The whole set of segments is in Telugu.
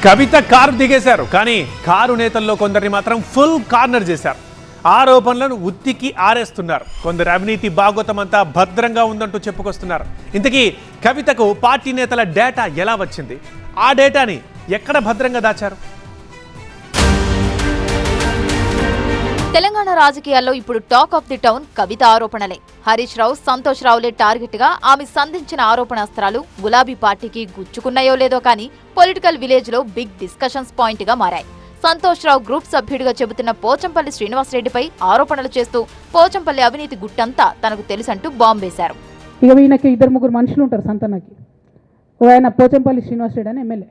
కవిత కారు దిగేశారు, కానీ కారు నేతల్లో కొందరిని మాత్రం ఫుల్ కార్నర్ చేశారు. ఆరోపణలను ఉత్తికి ఆరేస్తున్నారు. కొందరు అవినీతి భాగోతం అంతా భద్రంగా ఉందంటూ చెప్పుకొస్తున్నారు. ఇంతకీ కవితకు పార్టీ నేతల డేటా ఎలా వచ్చింది? ఆ డేటాని ఎక్కడ భద్రంగా దాచారు? తెలంగాణ రాజకీయాల్లో ఇప్పుడు talk of the town Kavitha ఆరోపణలే. హరీష్ రావు, సంతోష్ రావులే టార్గెట్ గా ఆమె సంధించిన ఆరోపణాస్త్రాలు గులాబీ పార్టీకి గుచ్చుకున్నాయో లేదో కానీ పొలిటికల్ విలేజ్ లో బిగ్ డిస్కషన్స్ పాయింట్ గా మారాయి. సంతోష్ రావు గ్రూప్ సభ్యుడిగా చెబుతున్న పోచంపల్లి శ్రీనివాసరెడ్డిపై ఆరోపణలు చేస్తూ పోచంపల్లి అవినీతి గుట్టంతా తనకు తెలుసంటూ బాంబేశారు. ఇక ఈయనకి 2-3 మనుషులు ఉంటారు సంతనకి. ఆయన పోచంపల్లి శ్రీనివాసరెడ్డి అని ఎమ్మెల్యే.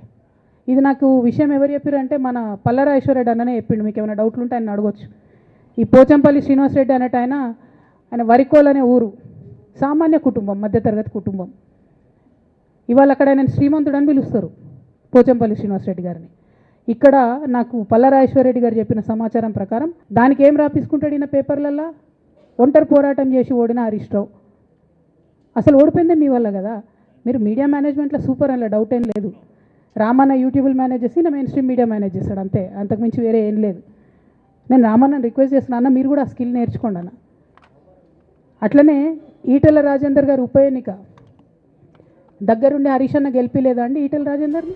ఇది నాకు విషయం ఎవరు చెప్పారు అంటే మన పల్లరాజేశ్వరరెడ్డి అన్ననే చెప్పిండు. మీకు ఏమైనా డౌట్లు ఉంటే ఆయన అడగొచ్చు. ఈ పోచంపల్లి శ్రీనివాసరెడ్డి అన్నట్టు ఆయన వరికోల్ అనే ఊరు, సామాన్య కుటుంబం, మధ్యతరగతి కుటుంబం. ఇవాళ అక్కడ ఆయన శ్రీమంతుడు అని పిలుస్తారు పోచంపల్లి శ్రీనివాసరెడ్డి గారిని. ఇక్కడ నాకు పల్లరాజేశ్వరరెడ్డి గారు చెప్పిన సమాచారం ప్రకారం దానికి ఏం రాపించుకుంటాడు ఈయన పేపర్లల్లో, ఒంటరి పోరాటం చేసి ఓడిన హరీష్ రావు. అసలు ఓడిపోయిందే మీ వల్ల కదా. మీరు మీడియా మేనేజ్మెంట్లో సూపర్, అలా డౌట్ ఏం లేదు. రామన్న యూట్యూబ్లు మేనేజ్ చేసి నా మెయిన్ స్ట్రీమ్ మీడియా మేనేజ్ చేస్తాడు, అంతే, అంతకుమించి వేరే ఏం లేదు. నేను రామన్నని రిక్వెస్ట్ చేస్తున్నా, అన్న మీరు కూడా ఆ స్కిల్ నేర్చుకోండి అన్న. అట్లనే ఈటెల రాజేందర్ గారు ఉప ఎన్నిక దగ్గరుండి హరీష్ అన్న గెలిపిలేదా అండి ఈటెల రాజేందర్ని?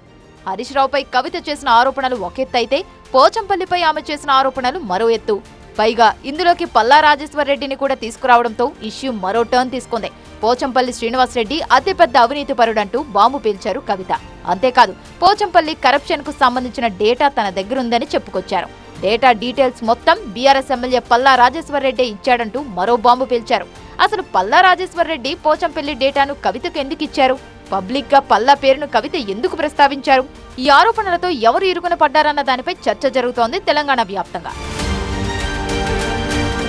హరీష్ రావుపై కవిత చేసిన ఆరోపణలు ఒక ఎత్తు అయితే పోచంపల్లిపై ఆమె చేసిన ఆరోపణలు మరో ఎత్తు. పైగా ఇందులోకి పల్లా రాజేశ్వరరెడ్డిని కూడా తీసుకురావడంతో ఇష్యూ మరో టర్న్ తీసుకుంది. పోచంపల్లి శ్రీనివాసరెడ్డి అతిపెద్ద అవినీతిపరుడంటూ బాంబు పేల్చారు కవిత. అంతేకాదు పోచంపల్లి కరప్షన్ కు సంబంధించిన డేటా తన దగ్గరుందని చెప్పుకొచ్చారు. డేటా డీటెయిల్స్ మొత్తం బీఆర్ఎస్ ఎమ్మెల్యే పల్లా రాజేశ్వరరెడ్డి ఇచ్చాడంటూ మరో బాంబు పేల్చారు. అసలు పల్లా రాజేశ్వరరెడ్డి పోచంపల్లి డేటాను కవితకు ఎందుకు ఇచ్చారు? పబ్లిక్ గా పల్లా పేరును కవిత ఎందుకు ప్రస్తావించారు? ఈ ఆరోపణలతో ఎవరు ఇరుకున పడ్డారన్న దానిపై చర్చ జరుగుతోంది తెలంగాణ వ్యాప్తంగా.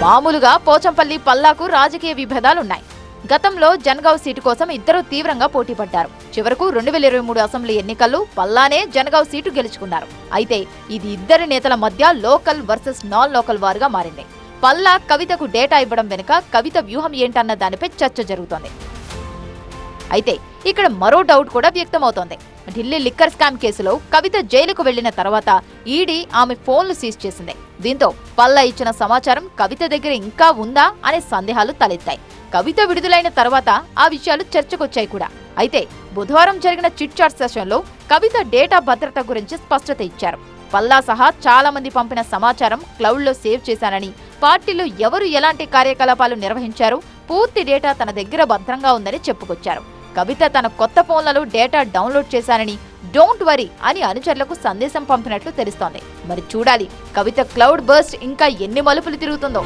మామూలుగా పోచంపల్లి పల్లాకు రాజకీయ విభేదాలున్నాయి. గతంలో జనగావ్ సీటు కోసం ఇద్దరు తీవ్రంగా పోటీ పడ్డారు. చివరకు 2023 అసెంబ్లీ ఎన్నికల్లో పల్లానే జనగావ్ సీటు గెలుచుకున్నారు. అయితే ఇది ఇద్దరి నేతల మధ్య లోకల్ వర్సెస్ నాన్ లోకల్ వారుగా మారింది. పల్లా కవితకు డేటా ఇవ్వడం వెనుక కవిత వ్యూహం ఏంటన్న దానిపై చర్చ జరుగుతోంది. అయితే ఇక్కడ మరో డౌట్ కూడా వ్యక్తమవుతోంది. ఢిల్లీ లిక్కర్ స్కామ్ కేసులో కవిత జైలుకు వెళ్లిన తర్వాత ఈడీ ఆమె ఫోన్లు సీజ్ చేసింది. దీంతో పల్లా ఇచ్చిన సమాచారం కవిత దగ్గర ఇంకా ఉందా అనే సందేహాలు తలెత్తాయి. కవిత విడుదలైన తర్వాత ఆ విషయాలు చర్చకొచ్చాయి కూడా. అయితే బుధవారం జరిగిన చిట్ చాట్ సెషన్లో కవిత డేటా భద్రత గురించి స్పష్టత ఇచ్చారు. పల్లా సహా చాలా మంది పంపిన సమాచారం క్లౌడ్లో సేవ్ చేశానని, పార్టీలో ఎవరు ఎలాంటి కార్యకలాపాలు నిర్వహించారు, పూర్తి డేటా తన దగ్గర భద్రంగా ఉందని చెప్పుకొచ్చారు. కవిత తన కొత్త ఫోన్లలో డేటా డౌన్లోడ్ చేశానని, డోంట్ వరీ అని అనుచరులకు సందేశం పంపినట్లు తెలుస్తోంది. మరి చూడాలి కవిత క్లౌడ్ బర్స్ట్ ఇంకా ఎన్ని మలుపులు తిరుగుతుందో.